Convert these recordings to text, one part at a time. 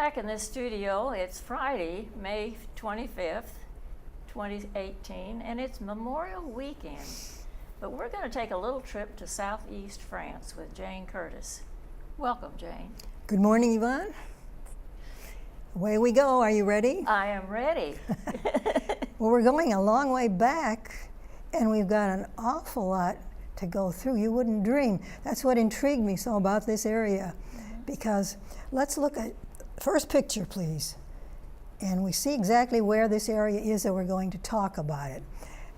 back in this studio. It's Friday, May 25th, 2018, and it's Memorial Weekend. But we're going to take a little trip to southeast France with Jane Curtis. Welcome, Jane. Good morning, Yvonne. Away we go. Are you ready? I am ready. Well, we're going a long way back, and we've got an awful lot to go through. You wouldn't dream. That's what intrigued me so about this area, because let's look at first picture, please. And we see exactly where this area is that we're going to talk about it.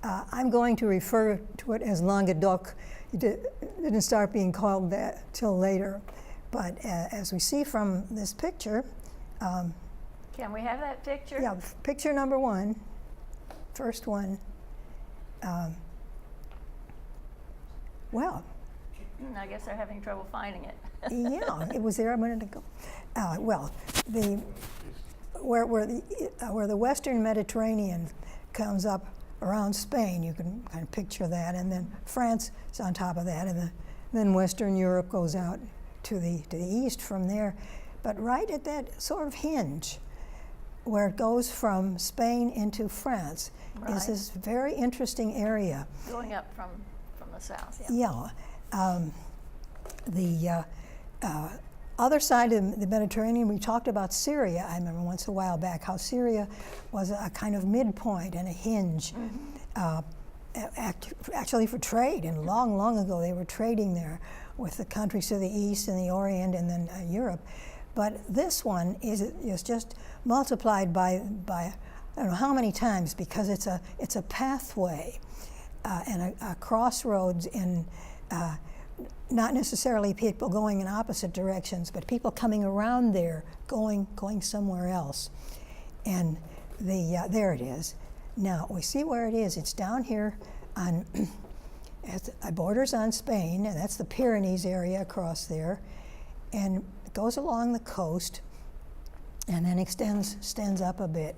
I'm going to refer to it as Languedoc. It didn't start being called that till later. But as we see from this picture, can we have that picture? Yeah, picture number one, first one. Well, I guess they're having trouble finding it. Yeah, it was there a minute ago. Well, where the Western Mediterranean comes up around Spain, you can kind of picture that, and then France is on top of that, and then Western Europe goes out to the east from there. But right at that sort of hinge, where it goes from Spain into France, is this very interesting area. Going up from the south. Yeah. The other side of the Mediterranean, we talked about Syria. I remember once a while back how Syria was a kind of midpoint and a hinge, actually for trade. And long ago, they were trading there with the countries to the east and the Orient and then Europe. But this one is just multiplied by I don't know how many times, because it's a pathway and a crossroads in. Not necessarily people going in opposite directions, but people coming around there, going somewhere else. And there it is. Now we see where it is. It's down here on it borders on Spain, and that's the Pyrenees area across there, and it goes along the coast, and then extends up a bit.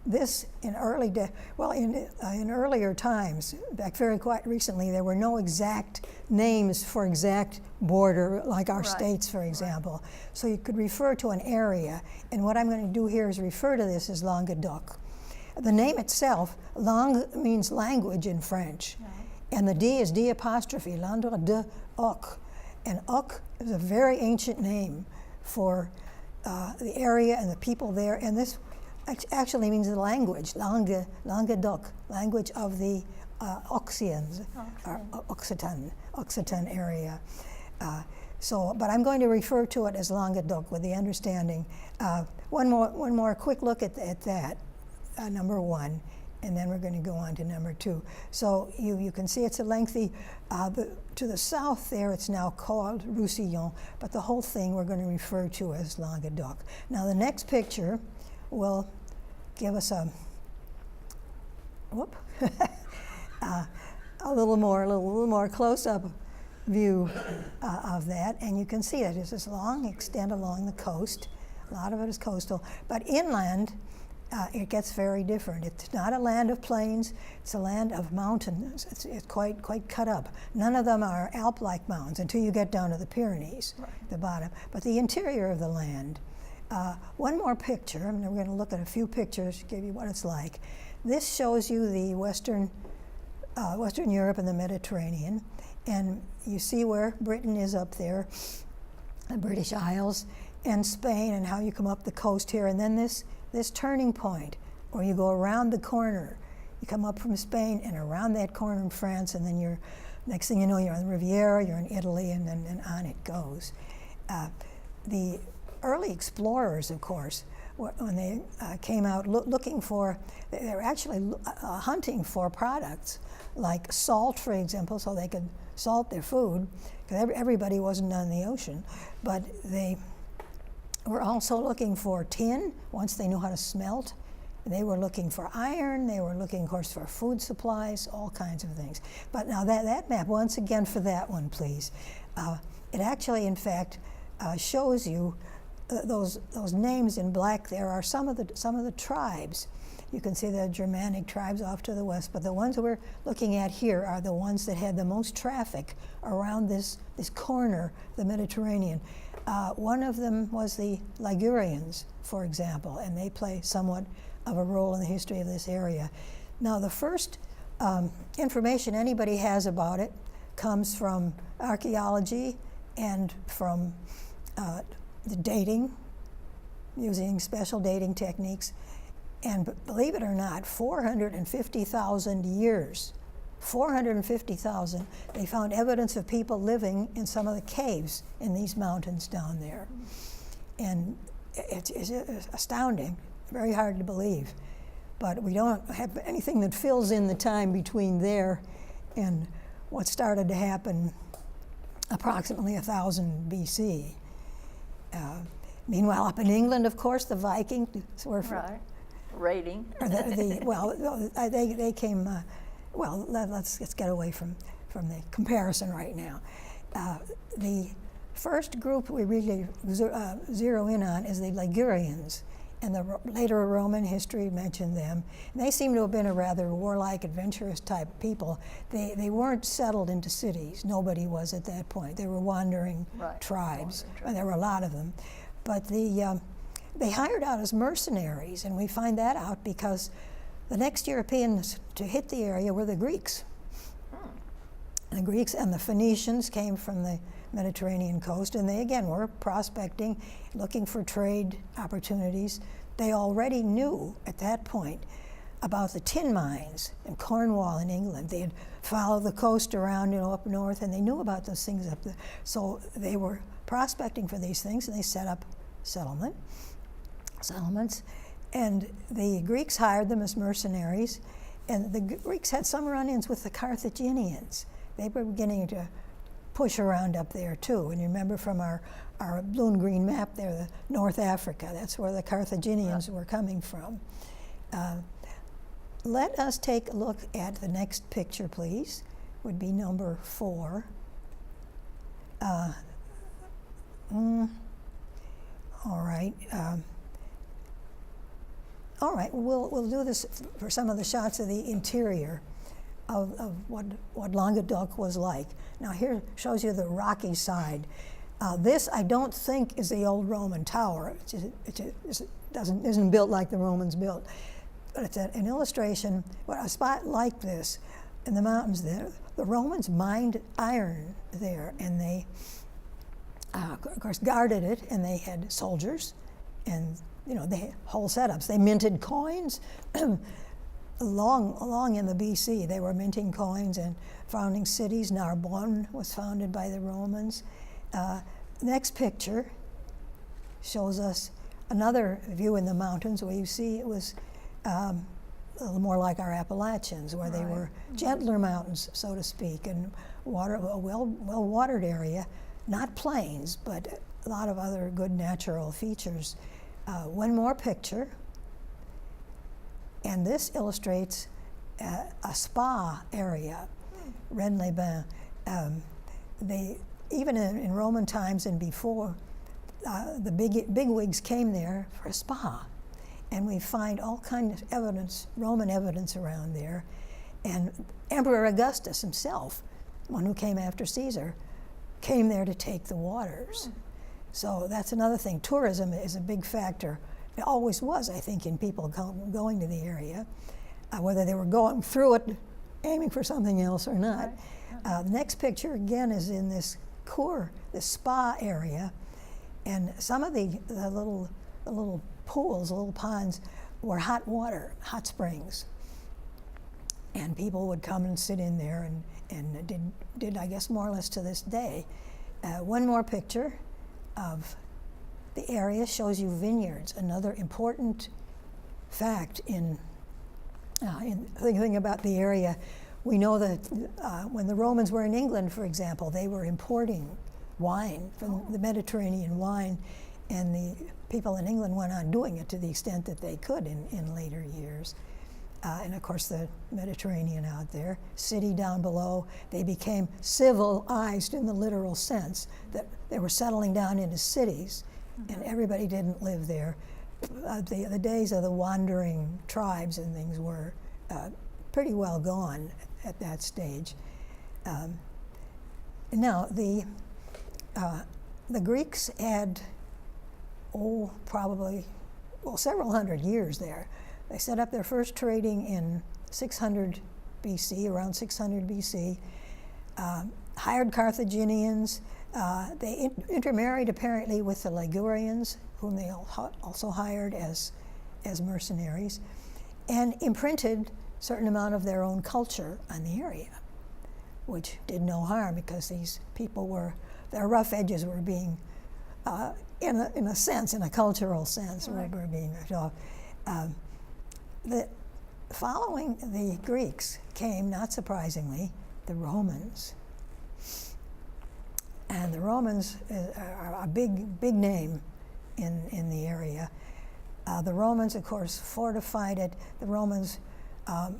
This in in earlier times, back very quite recently, there were no exact names for exact border, like our states, for example. So you could refer to an area, and what I'm going to do here is refer to this as Languedoc. The name itself, langue means language in French, and the D is D apostrophe, Languedoc. And Oc is a very ancient name for the area and the people there, and this actually means the language, Languedoc, language of the Occians, or Occitan area. But I'm going to refer to it as Languedoc with the understanding. One more quick look at that, number one, and then we're going to go on to number two. So you can see it's a lengthy, to the south there it's now called Roussillon, but the whole thing we're going to refer to as Languedoc. Now the next picture will give us a little more close-up view of that, and you can see that it's this long extent along the coast. A lot of it is coastal, but inland it gets very different. It's not a land of plains; it's a land of mountains. It's quite cut up. None of them are Alp-like mountains until you get down to the Pyrenees, the bottom. But the interior of the land. One more picture, and we're going to look at a few pictures to give you what it's like. This shows you the Western Europe and the Mediterranean, and you see where Britain is up there, the British Isles, and Spain, and how you come up the coast here, and then this turning point, where you go around the corner. You come up from Spain and around that corner in France, and then next thing you know, you're on the Riviera, you're in Italy, and then on it goes. The early explorers, of course, when they came out looking for, they were actually hunting for products like salt, for example, so they could salt their food, because everybody wasn't on the ocean. But they were also looking for tin, once they knew how to smelt. They were looking for iron, they were looking, of course, for food supplies, all kinds of things. But now that map, once again for that one, please. It actually, in fact, shows you those names in black there are some of the tribes. You can see the Germanic tribes off to the west, but the ones that we're looking at here are the ones that had the most traffic around this corner, the Mediterranean. One of them was the Leg Aryans, for example, and they play somewhat of a role in the history of this area. Now, the first information anybody has about it comes from archaeology and from the dating, using special dating techniques. And believe it or not, 450,000 years, 450,000, they found evidence of people living in some of the caves in these mountains down there. And it's astounding, very hard to believe. But we don't have anything that fills in the time between there and what started to happen approximately 1000 BC. Meanwhile, up in England, of course, the Vikings were Right. Raiding. They came. Let's get away from the comparison right now. The first group we really zero in on is the Leg Aryans, and the later Roman history mentioned them. And they seem to have been a rather warlike, adventurous type people. They weren't settled into cities. Nobody was at that point. They were wandering tribes, and there were a lot of them. But they hired out as mercenaries, and we find that out because the next Europeans to hit the area were the Greeks. The Greeks and the Phoenicians came from the Mediterranean coast, and they again were prospecting, looking for trade opportunities. They already knew at that point about the tin mines in Cornwall in England. They had followed the coast around, up north, and they knew about those things up there. So they were prospecting for these things, and they set up settlements, and the Greeks hired them as mercenaries, and the Greeks had some run-ins with the Carthaginians. They were beginning to push around up there too, and you remember from our blue and green map there, the North Africa, that's where the Carthaginians were coming from. Let us take a look at the next picture, please. Would be number 4. All right. All right, we'll do this for some of the shots of the interior of what Languedoc was like. Now here shows you the rocky side. This I don't think is the old Roman tower. It isn't built like the Romans built, but it's an illustration. But a spot like this in the mountains there, the Romans mined iron there, and they of course guarded it, and they had soldiers, and they had whole setups. They minted coins. Long in the BC, they were minting coins and founding cities. Narbonne was founded by the Romans. Next picture shows us another view in the mountains where you see it was a little more like our Appalachians, where they were gentler mountains, so to speak, and a well-watered area, not plains, but a lot of other good natural features. One more picture, and this illustrates a spa area, Rennes-les-Bains. Even in Roman times and before, the bigwigs came there for a spa, and we find all kinds of evidence, Roman evidence around there. And Emperor Augustus himself, one who came after Caesar, came there to take the waters. So that's another thing. Tourism is a big factor. It always was, I think, in people going to the area, whether they were going through it, aiming for something else or not. The next picture, again, is in this this spa area, and some of the little pools, little ponds, were hot water, hot springs. And people would come and sit in there, and did I guess more or less to this day. One more picture of the area shows you vineyards, another important fact in thinking about the area. We know that when the Romans were in England, for example, they were importing wine from the Mediterranean wine, and the people in England went on doing it to the extent that they could in later years. And of course the Mediterranean out there, city down below, they became civilized in the literal sense, that they were settling down into cities, and everybody didn't live there. the days of the wandering tribes and things were pretty well gone at that stage. Now, the Greeks had, probably several hundred years there. They set up their first trading in 600 BC, around 600 BC, hired Carthaginians. They intermarried apparently with the Leg Aryans, whom they also hired as mercenaries, and imprinted a certain amount of their own culture on the area, which did no harm because these people their rough edges were being, in a sense, in a cultural sense, right. were being ripped off. Following the Greeks came, not surprisingly, the Romans. And the Romans are a big name in the area. The Romans, of course, fortified it. The Romans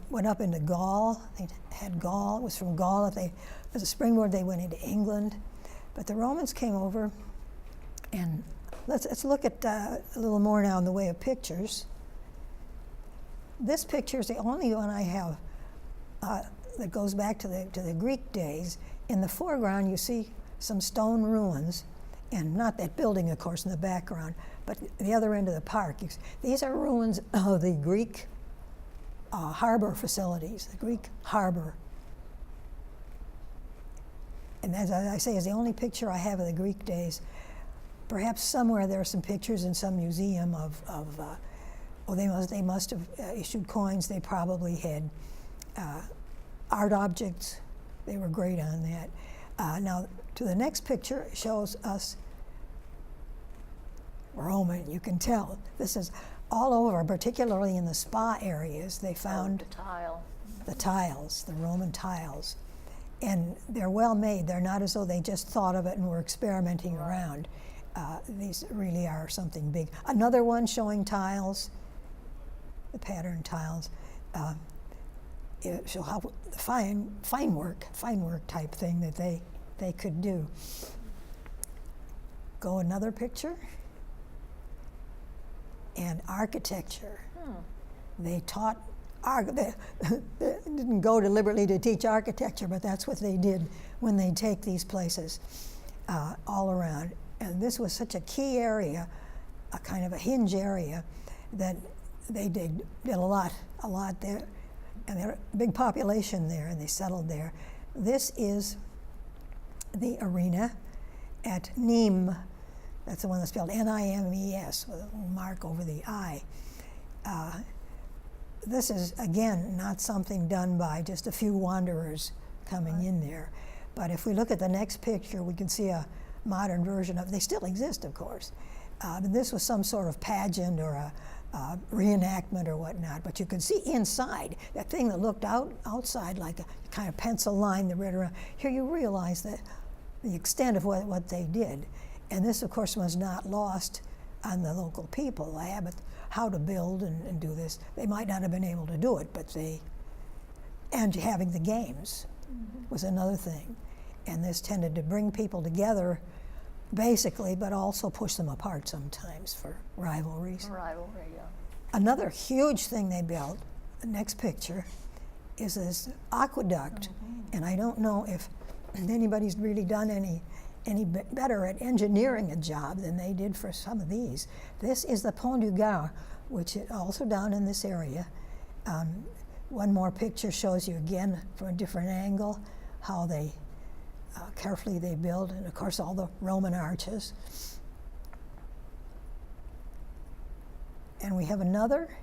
went up into Gaul. They had Gaul. It was from Gaul that as a springboard, they went into England. But the Romans came over, and let's look at a little more now in the way of pictures. This picture is the only one I have that goes back to the Greek days. In the foreground, you see some stone ruins, and not that building, of course, in the background, but the other end of the park. These are ruins of the Greek harbor facilities, the Greek harbor. And as I say, is the only picture I have of the Greek days. Perhaps somewhere there are some pictures in some museum they must have issued coins. They probably had art objects. They were great on that. Now, to the next picture shows us Roman. You can tell this is all over, particularly in the spa areas. They found the tiles, the Roman tiles, and they're well made. They're not as though they just thought of it and were experimenting around. These really are something big. Another one showing tiles, the pattern tiles. It shows how fine work type thing that they could do. Go another picture. And architecture. They taught, they didn't go deliberately to teach architecture, but that's what they did when they take these places all around. And this was such a key area, a kind of a hinge area, that they did a lot there. And there was a big population there, and they settled there. This is the arena at Nîmes. That's the one that's spelled Nimes with a little mark over the I. This is, again, not something done by just a few wanderers coming in there. But if we look at the next picture, we can see a modern version of, they still exist, of course. But this was some sort of pageant or a reenactment or whatnot. But you could see inside, that thing that looked outside like a kind of pencil line that read around. Here you realize that the extent of what they did. And this, of course, was not lost on the local people. They had how to build and do this. They might not have been able to do it, but and having the games was another thing. And this tended to bring people together, basically, but also push them apart sometimes for rivalries. Rivalry, yeah. Another huge thing they built, the next picture, is this aqueduct. And I don't know if anybody's really done any better at engineering a job than they did for some of these. This is the Pont du Gard, which is also down in this area. One more picture shows you again from a different angle how carefully they build, and of course all the Roman arches. And we have another.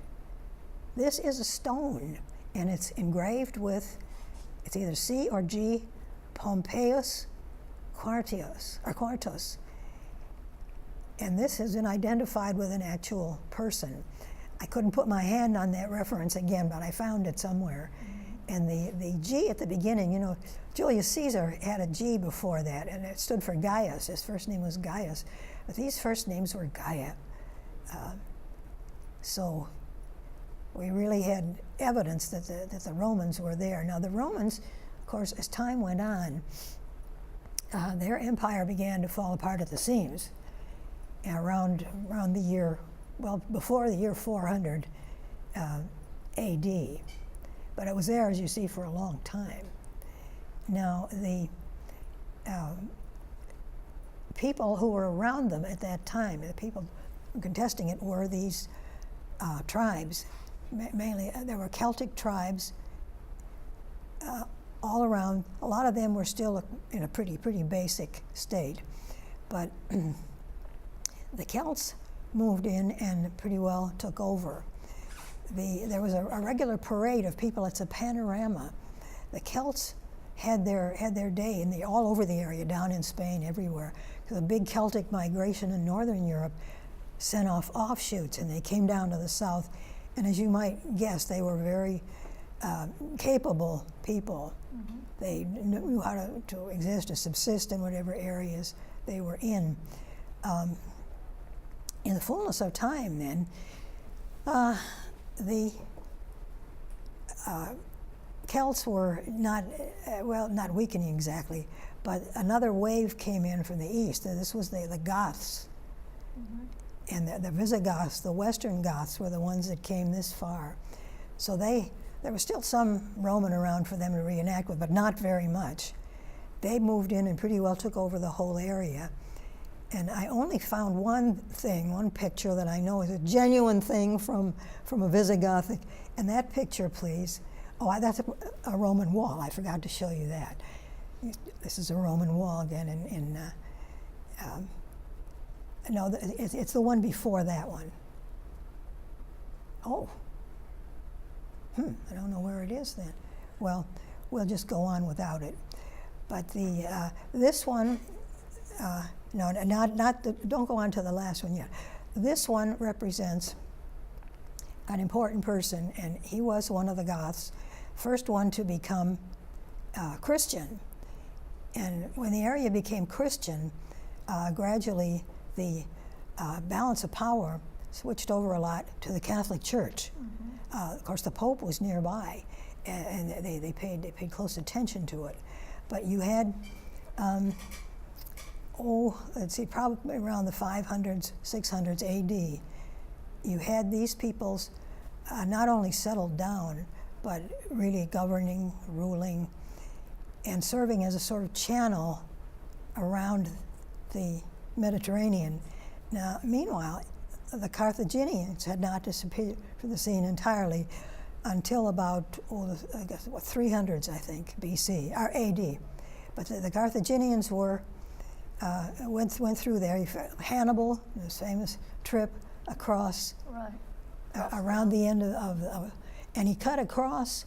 This is a stone, and it's engraved with, it's either C or G, Pompeius Quartus. And this has been identified with an actual person. I couldn't put my hand on that reference again, but I found it somewhere. And the G at the beginning, Julius Caesar had a G before that, and it stood for Gaius. His first name was Gaius, but these first names were Gaia. So we really had evidence that the Romans were there. Now the Romans, of course, as time went on, their empire began to fall apart at the seams around the year well, before the year 400 AD. But it was there, as you see, for a long time. Now, the people who were around them at that time, the people contesting it, were these tribes. Mainly, there were Celtic tribes all around. A lot of them were still in a pretty basic state. But the Celts moved in and pretty well took over. There was a regular parade of people. It's a panorama. The Celts had their day all over the area, down in Spain, everywhere. The big Celtic migration in Northern Europe sent off offshoots, and they came down to the south. And as you might guess, they were very capable people. Mm-hmm. They knew how to exist, to subsist in whatever areas they were in. In the fullness of time, then, the Celts were not weakening exactly, but another wave came in from the east. This was the Goths. Mm-hmm. And the Visigoths, the Western Goths, were the ones that came this far. So there was still some Roman around for them to reenact with, but not very much. They moved in and pretty well took over the whole area. And I only found one picture that I know is a genuine thing from a Visigothic. And that picture, please. Oh, that's a Roman wall. I forgot to show you that. This is a Roman wall again. No, it's the one before that one. Oh. I don't know where it is then. Well, we'll just go on without it. But this one, no, don't go on to the last one yet. This one represents an important person, and he was one of the Goths, first one to become Christian. And when the area became Christian, gradually the balance of power switched over a lot to the Catholic Church. Mm-hmm. Of course, the Pope was nearby, and they paid close attention to it. But you had, let's see, probably around the 500s, 600s AD, you had these peoples not only settled down, but really governing, ruling, and serving as a sort of channel around the Mediterranean. Now, meanwhile, the Carthaginians had not disappeared from the scene entirely until about, 300s, I think, BC, or AD. But the Carthaginians went through there. Hannibal, this famous trip across, right, around the end of, and he cut across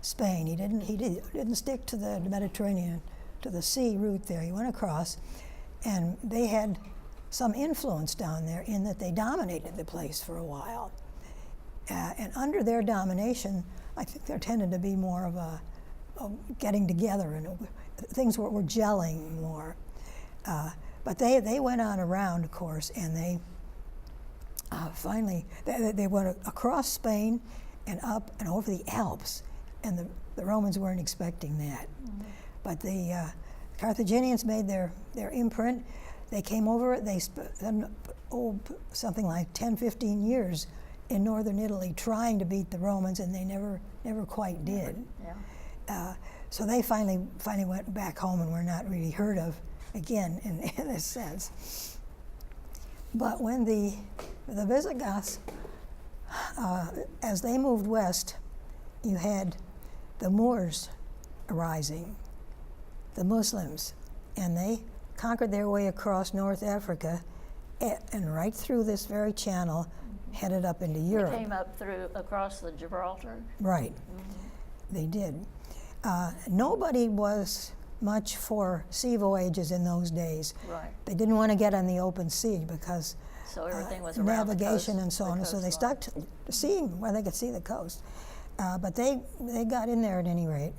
Spain. He didn't stick to the Mediterranean, to the sea route there. He went across, and they had some influence down there in that they dominated the place for a while. And under their domination, I think there tended to be more of a getting together, and things were gelling more. But they went on around, of course, and they finally, they went across Spain and up and over the Alps, and the Romans weren't expecting that. Mm-hmm. But the Carthaginians made their imprint. They came over, they spent something like 10, 15 years in northern Italy trying to beat the Romans, and they never quite did. Yeah. So they finally went back home and were not really heard of again in this sense. But when the Visigoths, as they moved west, you had the Moors arising, the Muslims, and they conquered their way across North Africa and right through this very channel, headed up into Europe. They came up across the Gibraltar. Right. Mm-hmm. They did. Nobody was much for sea voyages in those days. Right. They didn't want to get on the open sea because so everything was navigation and so on, and so they stuck to seeing where they could see the coast. But they got in there at any rate,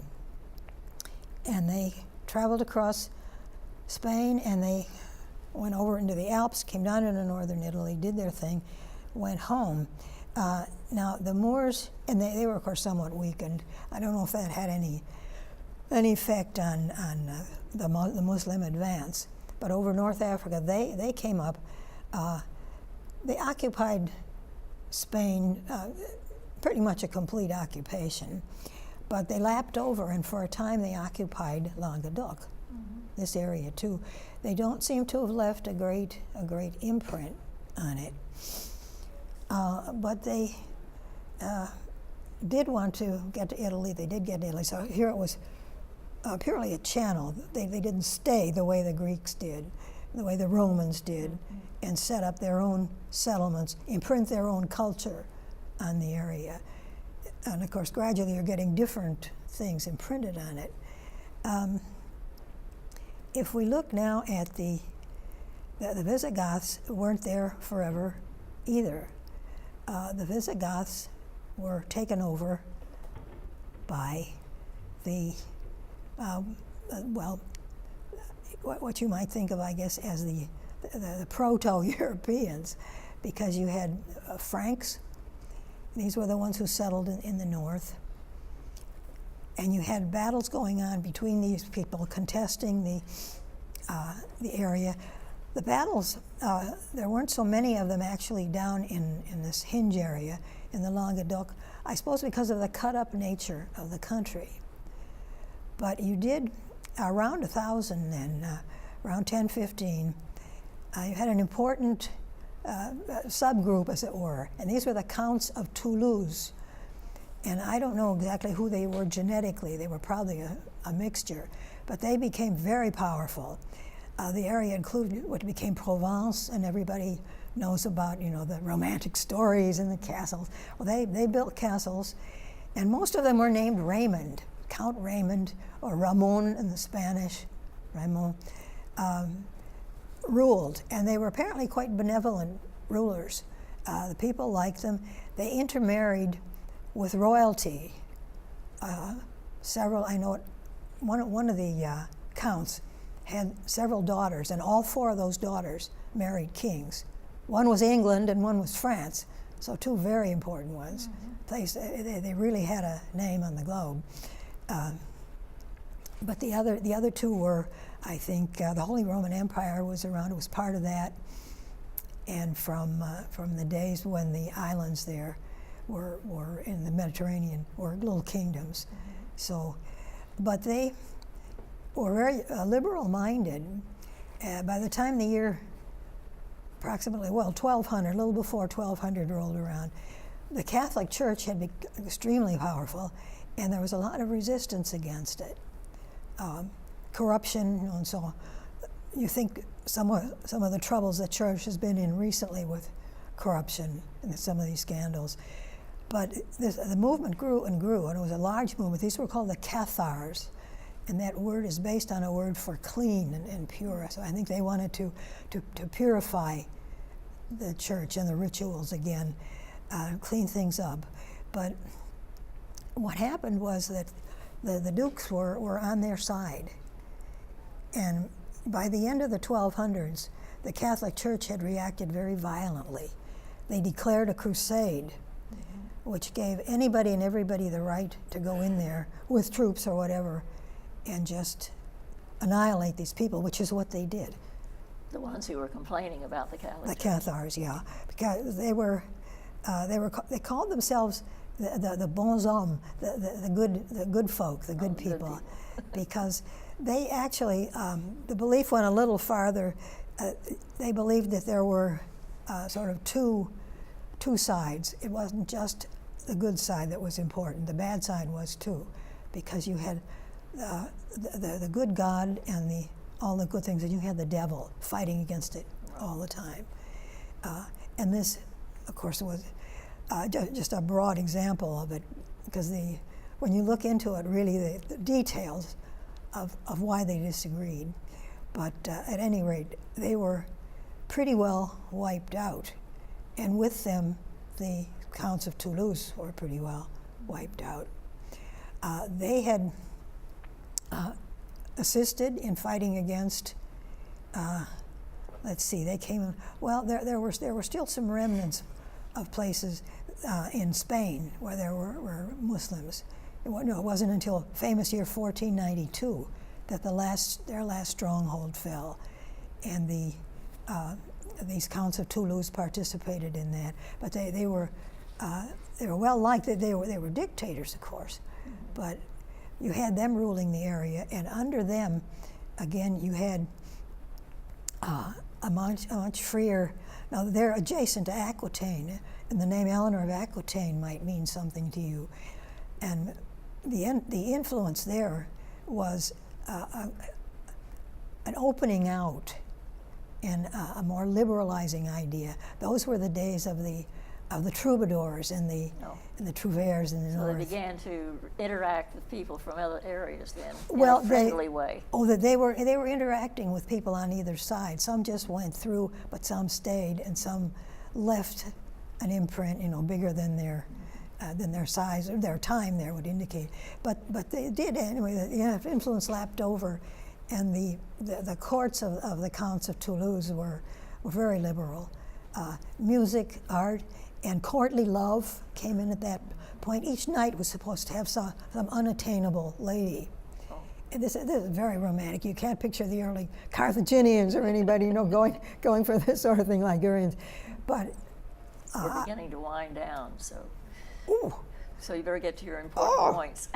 and they traveled across Spain, and they went over into the Alps, came down into northern Italy, did their thing, went home. Now the Moors, and they were of course somewhat weakened. I don't know if that had any effect on the Muslim advance. But over North Africa, they came up. They occupied Spain, pretty much a complete occupation. But they lapped over, and for a time they occupied Languedoc, this area too. They don't seem to have left a great imprint on it. But they did want to get to Italy. They did get to Italy. So here it was purely a channel. They didn't stay the way the Greeks did, the way the Romans did, and set up their own settlements, imprint their own culture on the area. And of course, gradually you're getting different things imprinted on it. If we look now at the Visigoths, weren't there forever either. The Visigoths were taken over by the, what you might think of, I guess, as the proto-Europeans, because you had Franks. These were the ones who settled in the north. And you had battles going on between these people contesting the area. The battles, there weren't so many of them actually down in this hinge area in the Languedoc, I suppose because of the cut-up nature of the country. But you did, around 1000 then, around 1015, you had an important subgroup, as it were, and these were the Counts of Toulouse. And I don't know exactly who they were genetically. They were probably a mixture, but they became very powerful. The area included what became Provence, and everybody knows about, the romantic stories and the castles. Well, they built castles, and most of them were named Raymond, Count Raymond, or Ramon in the Spanish, Ramon, ruled, and they were apparently quite benevolent rulers. The people liked them. They intermarried with royalty. Several, I know, one of the counts had several daughters, and all 4 of those daughters married kings. One was England and one was France, so 2 very important ones. They really had a name on the globe. But the other 2 were, I think, the Holy Roman Empire was around. It was part of that, and from the days when the islands there were in the Mediterranean, were little kingdoms. So, but they were very liberal-minded. By the time the year approximately, 1200, a little before 1200 rolled around, the Catholic Church had become extremely powerful, and there was a lot of resistance against it. Corruption, and so on. You think some of the troubles the church has been in recently with corruption and some of these scandals. But the movement grew and grew, and it was a large movement. These were called the Cathars, and that word is based on a word for clean and pure. So I think they wanted to purify the church and the rituals again, clean things up. But what happened was that the dukes were on their side. And by the end of the 1200s, the Catholic Church had reacted very violently. They declared a crusade, which gave anybody and everybody the right to go in there with troops or whatever and just annihilate these people, which is what they did. The ones who were complaining about the Catholic The Cathars, yeah, because they called themselves the bons hommes, the good folk, the good people, because they actually, the belief went a little farther. They believed that there were sort of two sides. It wasn't just the good side that was important. The bad side was too, because you had the good God and all the good things, and you had the devil fighting against it all the time. And this, of course, was just a broad example of it, because when you look into it, really the details of why they disagreed. But at any rate, they were pretty well wiped out. And with them, the Counts of Toulouse were pretty well wiped out. They had assisted in fighting against, let's see, they came, well, there were still some remnants of places in Spain where there were Muslims. It wasn't until famous year 1492 that their last stronghold fell, and these counts of Toulouse participated in that, but they were well liked. They were dictators, of course, but you had them ruling the area, and under them, again, you had a much freer. Now they're adjacent to Aquitaine, and the name Eleanor of Aquitaine might mean something to you, and the influence there was an opening out and a more liberalizing idea. Those were the days of the troubadours and the trouvères in the So north. they began to interact with people from other areas then, Well, in a friendly way. That they were interacting with people on either side. Some just went through, but some stayed, and some left an imprint, bigger than their size or their time there would indicate. But they did anyway. The influence lapped over, and the courts of the counts of Toulouse were very liberal. Music, art, and courtly love came in at that point. Each knight was supposed to have some unattainable lady. Oh. And this is very romantic. You can't picture the early Carthaginians or anybody going for this sort of thing like Aryans. But We're beginning to wind down, so ooh, so you better get to your important points.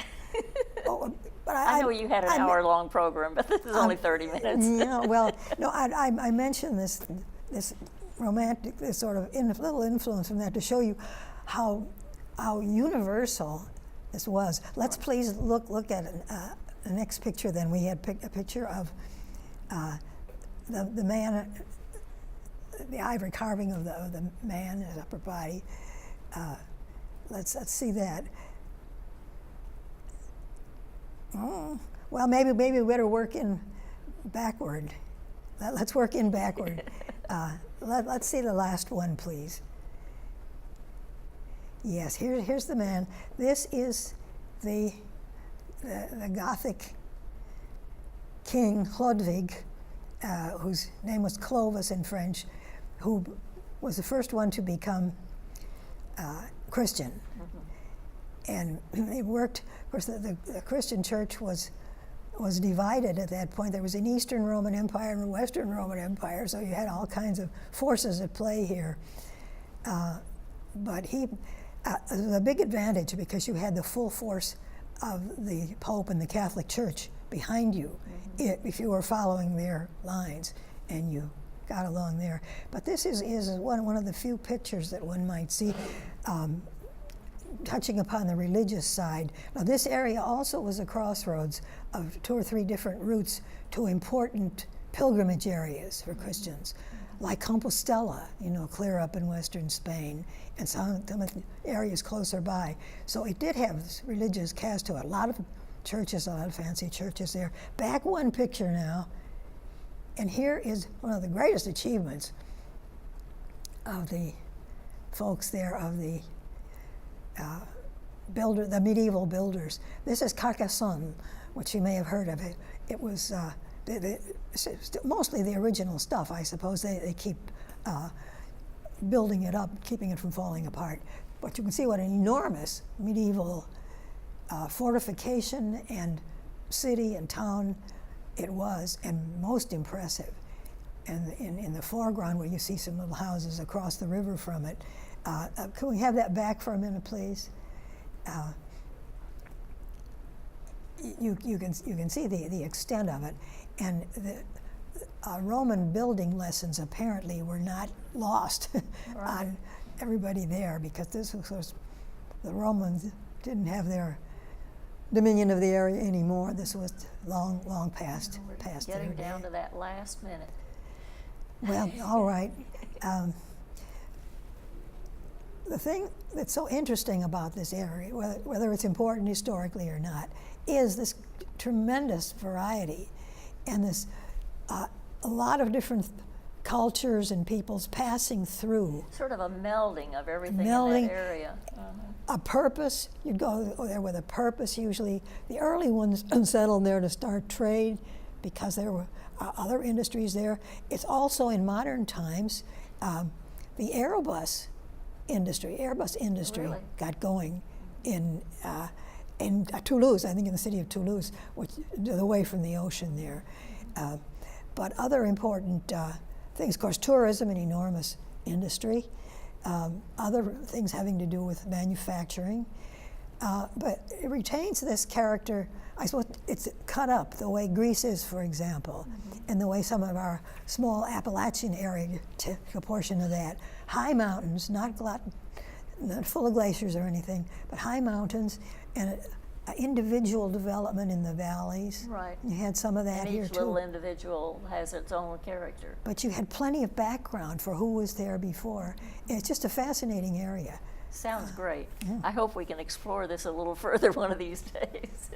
but I know you had an hour-long program, but this is only 30 minutes. Yeah, well, no, I mentioned this romantic, this sort of little influence from that to show you how universal this was. Let's please look at the next picture. Then we had a picture of the man, the ivory carving of the man, his upper body. Let's see that. Oh, well, maybe we better work in backward. Let's work in backward. Let's see the last one, please. Yes, here's the man. This is the Gothic king Chlodwig, whose name was Clovis in French, who was the first one to become Christian. And he worked, of course, the Christian church was divided at that point. There was an Eastern Roman Empire and a Western Roman Empire, so you had all kinds of forces at play here. But he was a big advantage because you had the full force of the Pope and the Catholic Church behind you if you were following their lines and you got along there. But this is one of the few pictures that one might see touching upon the religious side. Now, this area also was a crossroads of 2 or 3 different routes to important pilgrimage areas for Christians, like Compostela, clear up in western Spain, and some areas closer by. So it did have this religious cast to it. A lot of churches, a lot of fancy churches there. Back one picture now, and here is one of the greatest achievements of the folks there, of the the medieval builders. This is Carcassonne, which you may have heard of. It was mostly the original stuff, I suppose. They keep building it up, keeping it from falling apart. But you can see what an enormous medieval fortification and city and town it was, and most impressive. And in the foreground, where you see some little houses across the river from it. Can we have that back for a minute, please? You can see the extent of it, and the Roman building lessons apparently were not lost on everybody there, because this was the Romans didn't have their dominion of the area anymore. This was long past Getting their down day. to that last minute. Well, all right. The thing that's so interesting about this area, whether it's important historically or not, is this tremendous variety and this a lot of different cultures and peoples passing through. Sort of a melding of everything in that area. A purpose. You'd go there with a purpose usually. The early ones settled there to start trade because there were other industries there. It's also in modern times the Airbus industry Really? got going in Toulouse, I think in the city of Toulouse, which away from the ocean there. But other important things. Of course, tourism, an enormous industry. Other things having to do with manufacturing. But it retains this character. I suppose it's cut up the way Greece is, for example, and the way some of our small Appalachian area take a portion of that. High mountains, not full of glaciers or anything, but high mountains and individual development in the valleys. Right. You had some of that And here each too. little individual has its own character. But you had plenty of background for who was there before. It's just a fascinating area. Sounds great. Yeah. I hope we can explore this a little further one of these days.